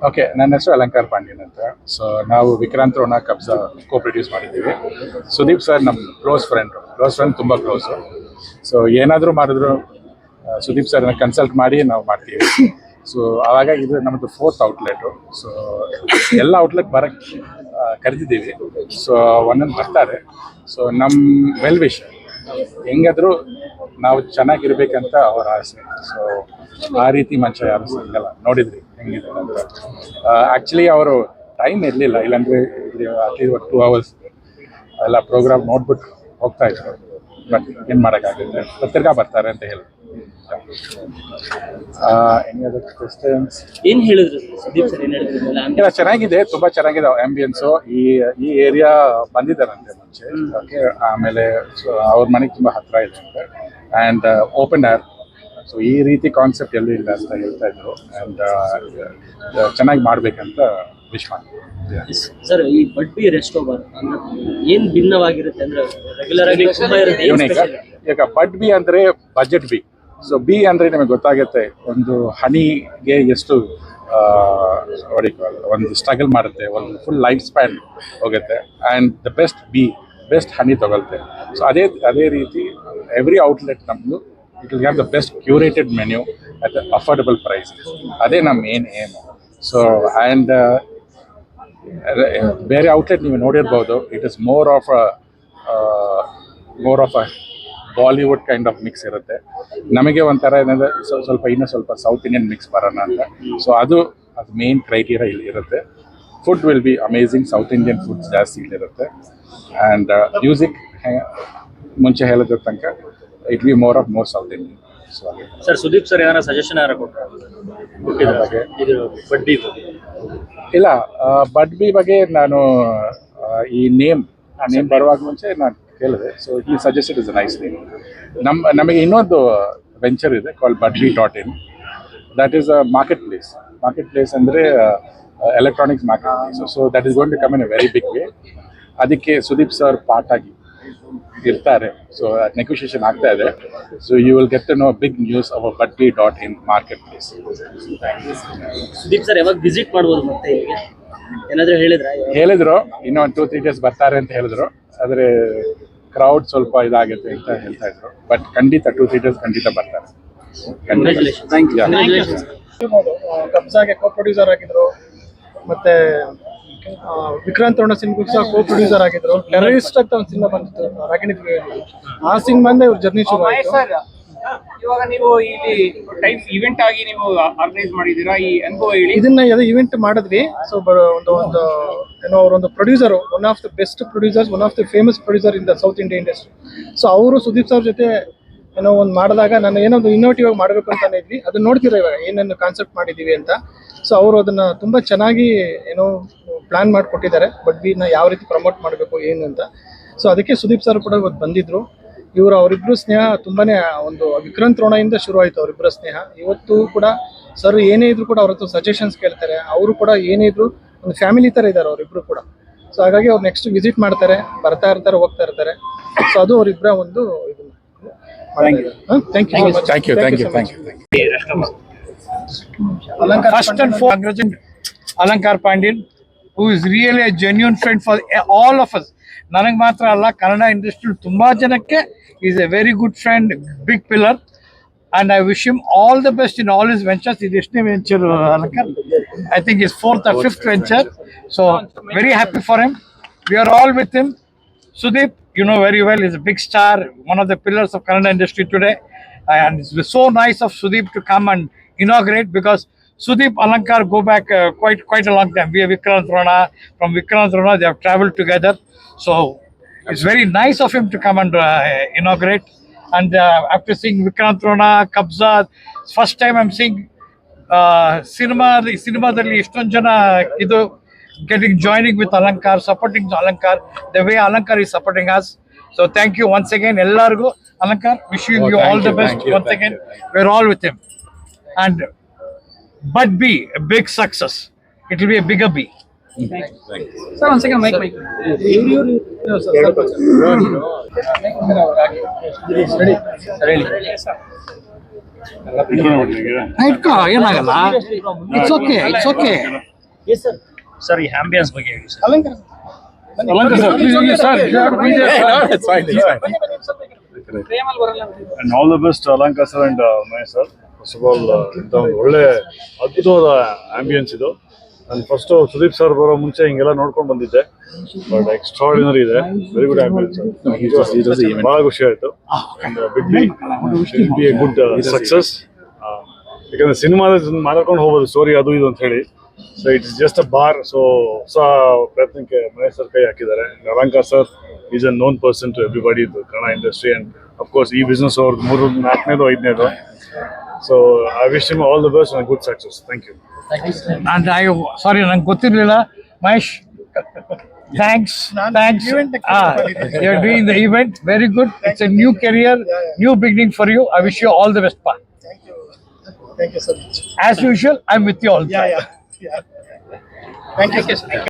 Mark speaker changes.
Speaker 1: Okay, ನನ್ನ ಹೆಸರು ಅಲಂಕಾರ್ ಪಾಂಡ್ಯನ್ ಅಂತ. ಸೊ ನಾವು ವಿಕ್ರಾಂತ್ ರೋಣ ಕಬ್ಜಾ ಪ್ರೊಡ್ಯೂಸ್ ಮಾಡಿದ್ದೀವಿ. ಸುದೀಪ್ ಸರ್ ನಮ್ಮ ಕ್ಲೋಸ್ ಫ್ರೆಂಡ್, ತುಂಬ ಕ್ಲೋಸು. ಸೊ ಏನಾದರೂ ಮಾಡಿದ್ರು ಸುದೀಪ್ ಸರ್ನ ಕನ್ಸಲ್ಟ್ ಮಾಡಿ ನಾವು ಮಾಡ್ತೀವಿ. ಸೊ ಆವಾಗ ಇದು ನಮ್ಮದು 4th ಔಟ್ಲೆಟು. ಸೊ ಎಲ್ಲ ಔಟ್ಲೆಟ್ ಬರೋಕ್ಕೆ ಕರೆದಿದ್ದೀವಿ. ಸೊ ಒಂದೊಂದು ಬರ್ತಾರೆ. ಸೊ ನಮ್ಮ ವೆಲ್ ವಿಶ್ ಹೆಂಗಾದರೂ ನಾವು ಚೆನ್ನಾಗಿರ್ಬೇಕಂತ ಅವ್ರ ಆಸೆ. ಸೊ ಆ ರೀತಿ ಮನುಷ್ಯ ಯಾರು ಸಿಗಲ್ಲ. ನೋಡಿದ್ರಿ ಹೆಂಗಿದೆ ಅಂತ. ಆ್ಯಕ್ಚುಲಿ ಅವರು ಟೈಮ್ ಇರಲಿಲ್ಲ, ಇಲ್ಲಾಂದರೆ ಅಟ್ಲೀಸ್ಟ್ 2 hours ಎಲ್ಲ ಪ್ರೋಗ್ರಾಮ್ ನೋಡ್ಬಿಟ್ಟು ಹೋಗ್ತಾ ಇದ್ರು. ಬಟ್ ಏನು ಮಾಡೋಕ್ಕಾಗುತ್ತೆ, ಪತ್ರಿಕಾ ಬರ್ತಾರೆ ಅಂತ ಹೇಳಿ.
Speaker 2: ಏನ್ ಹೇಳಿದ್ರು ಸುದೀಪ್ ಸರ್?
Speaker 1: ಇಲ್ಲ, ಚೆನ್ನಾಗಿದೆ, ತುಂಬ ಚೆನ್ನಾಗಿದೆ ಆಂಬಿಯನ್ಸು. ಈ ಏರಿಯಾ ಬಂದಿದ್ದಾರಂತೆ ಮುಂಚೆ. ಓಕೆ, ಆಮೇಲೆ ಅವ್ರ ಮನೆಗೆ ತುಂಬ ಹತ್ತಿರ ಇದೆ ಅಂತೆ. And open air. ಸೊ ಈ ರೀತಿ ಕಾನ್ಸೆಪ್ಟ್ ಎಲ್ಲೂ ಇಲ್ಲ ಅಂತ ಹೇಳ್ತಾ ಇದ್ರು. ಆ್ಯಂಡ್ ಚೆನ್ನಾಗಿ ಮಾಡಬೇಕಂತ ವಿಶ್ ಮಾಡ್ತೀವಿ.
Speaker 2: ಸರ್, ಈ ಬಡ್ಬಿ ರೆಸ್ಟೋಬಾರ್ ಏನ್ ಭಿನ್ನವಾಗಿರುತ್ತೆ ಅಂದ್ರೆ ರೆಗ್ಯುಲರ್ ಆಗಿ ತುಂಬಾ ಇರುತ್ತೆ.
Speaker 1: ಈಗ ಬಡ್ ಬಿ ಅಂದರೆ ಬಜೆಟ್ ಬಿ. ಸೊ ಬಿ ಅಂದರೆ ನಿಮಗೆ ಗೊತ್ತಾಗುತ್ತೆ, ಒಂದು ಹನಿಗೆ ಎಷ್ಟು ಒಂದು ಸ್ಟ್ರಗಲ್ ಮಾಡುತ್ತೆ, ಒಂದು ಫುಲ್ ಲೈಫ್ ಸ್ಪ್ಯಾನ್ ಹೋಗುತ್ತೆ. ಆ್ಯಂಡ್ ದ ಬೆಸ್ಟ್ ಹನಿ ತಗೊಳುತ್ತೆ. ಸೊ ಅದೇ ರೀತಿ ಎವ್ರಿ ಔಟ್ಲೆಟ್ ನಮ್ಮದು it will have the best curated menu at affordable price. ಅದೇ ನಮ್ಮ ಮೇನ್ ಏಮು. ಸೊ ಆ್ಯಂಡ್ ಬೇರೆ ಔಟ್ಲೆಟ್ ನೀವು ನೋಡಿರ್ಬೋದು, it is more of a Bollywood kind of mix ಇರುತ್ತೆ. ನಮಗೆ ಒಂಥರ ಏನಂದರೆ ಸ್ವಲ್ಪ ಸೌತ್ ಇಂಡಿಯನ್ ಮಿಕ್ಸ್ ಬರೋಣ ಅಂತ. ಸೊ ಅದು ಮೇನ್ ಕ್ರೈಟೀರಿಯಾ ಇಲ್ಲಿ ಇರುತ್ತೆ. Food will be amazing. South Indian foods ಜಾಸ್ತಿ ಇಲ್ಲಿರುತ್ತೆ. ಆ್ಯಂಡ್ ಮ್ಯೂಸಿಕ್ ಮುಂಚೆ ಹೇಳಿದ್ರ ತನಕ it be more south Indian.
Speaker 2: Sir, Sudeep sir ಏನಾರ ಸಜೆಷನ್
Speaker 1: ಇಲ್ಲ, ಬಡ್ ಬಿ ಬಗ್ಗೆ ನಾನು ಈ ನೇಮ್ ಬರುವಾಗ ಮುಂಚೆ ನಾನು ಕೇಳಿದೆ. ಸೊ ಈ suggested is a nice name. ನಮಗೆ ಇನ್ನೊಂದು ವೆಂಚರ್ ಇದೆ call budbee.in. That is a market place ಅಂದರೆ electronics market place. So that is going to come in a very big way. ಅದಕ್ಕೆ ಸುದೀಪ್ ಸರ್ ಪಾರ್ಟ್ ಆಗಿ ಇರ್ತಾರೆ. ಸೊ ನೆಗೋಷಿಯೇಷನ್ ಆಗ್ತಾ ಇದೆ. So you will get to know big news about budbee.in market place.
Speaker 2: Sudeep sir ಯಾವಾಗ visit ಮಾಡ್ಬೋದು ಮತ್ತೆ ಇಲ್ಲಿಗೆ ಏನಾದರೂ
Speaker 1: ಹೇಳಿದ್ರು ಇನ್ನೂ 2-3 days ಬರ್ತಾರೆ ಅಂತ ಹೇಳಿದ್ರು. ಆದರೆ ಕ್ರೌಡ್ ಸ್ವಲ್ಪ ಇದಾಗುತ್ತೆ ಅಂತ ಹೇಳ್ತಾ ಇದ್ರು. ಬಟ್ ಖಂಡಿತ 2-3 days ಖಂಡಿತ ಬರ್ತಾರೆ.
Speaker 3: ಕಬ್ಜಾಗೆ ಕೋ ಪ್ರೊಡ್ಯೂಸರ್ ಆಗಿದ್ರು, ಮತ್ತೆ ವಿಕ್ರಾಂತ್ ರೋಣ ಸಿನಿಮಾ ಸಹ ಕೋ ಪ್ರೊಡ್ಯೂಸರ್ ಆಗಿದ್ರು. ಟೆರರಿಸ್ಟ್ ಅಂತ ಒಂದು ಸಿನಿಮಾ ಬಂದಿತ್ತು, ರಾಗಿಣಿ. ಆ ಸಿನಿಮಾಂದ ಇವ್ರ ಜರ್ನಿ ಶುರು ಆಯಿತು.
Speaker 4: ಇವಾಗ ನೀವು ಇಲ್ಲಿ ಟೈಪ್ ಇವೆಂಟ್ ಆಗಿ ನೀವು ಆರ್ಗನೈಸ್ ಮಾಡಿದ್ದೀರಾ, ಈ ಅನುಭವ ಹೇಳಿ.
Speaker 3: ಇದನ್ನ ಇವೆಂಟ್ ಮಾಡಿದ್ವಿ. ಸೊ ಒಂದು ಏನೋ ಅವರೊಂದು producer, one of the best producers, one of the famous producer in the south India industry. So ಅವರು ಸುದೀಪ್ ಸರ್ ಜೊತೆ ಏನೋ ಒಂದು ಮಾಡಿದಾಗ ನಾನು ಏನೋ ಒಂದು ಇನ್ನೋವೇಟಿವ್ ಆಗಿ ಮಾಡಬೇಕು ಅಂತಾನೆ ಇದ್ವಿ. ಅದನ್ನ ನೋಡ್ತೀರಾ ಇವಾಗ ಏನೇನು ಕಾನ್ಸೆಪ್ಟ್ ಮಾಡಿದ್ದೀವಿ ಅಂತ. ಸೊ ಅವರು ಅದನ್ನ ತುಂಬ ಚೆನ್ನಾಗಿ ಏನೋ ಪ್ಲಾನ್ ಮಾಡಿಕೊಟ್ಟಿದ್ದಾರೆ. ಬಡ್ಬಿನ ಯಾವ ರೀತಿ ಪ್ರಮೋಟ್ ಮಾಡಬೇಕು ಏನು ಅಂತ. ಸೊ ಅದಕ್ಕೆ ಸುದೀಪ್ ಸರ್ ಕೂಡ ಇವತ್ತು ಬಂದಿದ್ರು. ಅವರಿಬ್ಬರು ಸ್ನೇಹ ತುಂಬಾನೇ ಒಂದು ವಿಕ್ರಾಂತ್ ರೋಣದಿಂದ ಶುರು ಆಯಿತು ಅವರಿಬ್ಬರ ಸ್ನೇಹ. ಇವತ್ತು ಕೂಡ ಸರ್ ಏನೇ ಇದ್ರು ಕೂಡ ಅವ್ರ ಹತ್ರ ಸಜೆಷನ್ಸ್ ಕೇಳ್ತಾರೆ. ಅವರು ಕೂಡ ಏನೇ ಇದ್ರು ಒಂದು ಫ್ಯಾಮಿಲಿ ಥರ ಇದ್ದಾರೆ ಅವರಿಬ್ಬರು ಕೂಡ. ಸೊ ಹಾಗಾಗಿ ಅವ್ರು ನೆಕ್ಸ್ಟ್ ವಿಸಿಟ್ ಮಾಡ್ತಾರೆ, ಬರ್ತಾ ಇರ್ತಾರೆ, ಹೋಗ್ತಾ ಇರ್ತಾರೆ. ಸೊ ಅದು ಅವರಿಬ್ಬರ ಒಂದು ಇದು. Thank you.
Speaker 5: First and foremost, Alankar Pandyan, who is really a genuine friend for all of us. ನನಗೆ ಮಾತ್ರ ಅಲ್ಲ, ಕನ್ನಡ ಇಂಡಸ್ಟ್ರಿ ತುಂಬ ಜನಕ್ಕೆ is a very good friend, big pillar. And I wish him all the best in all his ventures. ಇದು ಎಷ್ಟನೇ venture Alankar? I think is 4th or 5th venture. So very happy for him. We are all with him. Sudeep, you know very well, is a big star, one of the pillars of Kannada industry today. And it's so nice of Sudeep to come and inaugurate, because Sudeep, Alankar go back quite a long time. We are Vikrant Rona. From Vikrant Rona, they have traveled together. So it's very nice of him to come and inaugurate. And after seeing Vikrant Rona, Kabza, first time I'm seeing cinemadalli ಎಷ್ಟೊಂದು ಜನ ಇದು joining with Alankar, supporting Alankar the way Alankar is supporting us. So thank you once again ellargu. Alankar, wishing you all the best once again. We're all with him. And but be a big success. It will be a bigger B.
Speaker 3: Sir, once again, mic. Ready.
Speaker 5: ಇಟ್ಕೋ ಏನಾಗಲ್ಲ it's okay it's okay
Speaker 2: yes sir sir ಈ ambience ಬಗ್ಗೆ ಹೇಳಿ sir
Speaker 3: ಅಲಂಕಾರ
Speaker 1: It's fine, it's fine.
Speaker 4: ಪ್ರೇಮಲ್ಲಿ ಬರಲ್ಲ
Speaker 6: And all the best to Alanka sir and Mahesh sir. First of all, ಇಂಥ ಒಂದು ಒಳ್ಳೆ ಅದ್ಭುತವಾದ ಆಂಬಿಯನ್ಸ್ ಇದು. ನಾನು ಫಸ್ಟ್ ಸುದೀಪ್ ಸರ್ ಬರೋ ಮುಂಚೆ ಹಿಂಗೆಲ್ಲ ನೋಡ್ಕೊಂಡು ಬಂದಿದ್ದೆ, ಬಟ್ ಎಕ್ಸ್ಟ್ರಾರ್ಡಿನರಿ ಇದೆ. Very good ambience. ಬಹಳ ಖುಷಿ ಆಯ್ತು. Be a good success. ಯಾಕಂದ್ರೆ ಸಿನಿಮಾದ ಮಾತಾಡ್ಕೊಂಡು ಹೋಗ್ಬೋದು ಸ್ಟೋರಿ ಅದು ಇದು ಅಂತ ಹೇಳಿ. So it's just a bar. So ಹೊಸ ಪ್ರಯತ್ನಕ್ಕೆ ಮಹೇಶ್ ಸರ್ ಕೈ ಹಾಕಿದ್ದಾರೆ. Alankara sir is a known person to everybody Kannada industry and of course ಈ ಬಿಸ್ನೆಸ್ ಅವ್ರದ್ದು 3, 4ನೇದು 5ನೇದು. So I wish him all the best and good success. Thank you.
Speaker 5: ಸಾರಿ ನಂಗೆ ಗೊತ್ತಿರಲಿಲ್ಲ Mahesh. Thanks. You're doing the event. Very good. It's a new career, new beginning for you. I wish you all the best, pa.
Speaker 3: Thank you so much.
Speaker 5: As usual, I'm with you all.
Speaker 3: Yeah. Thank you.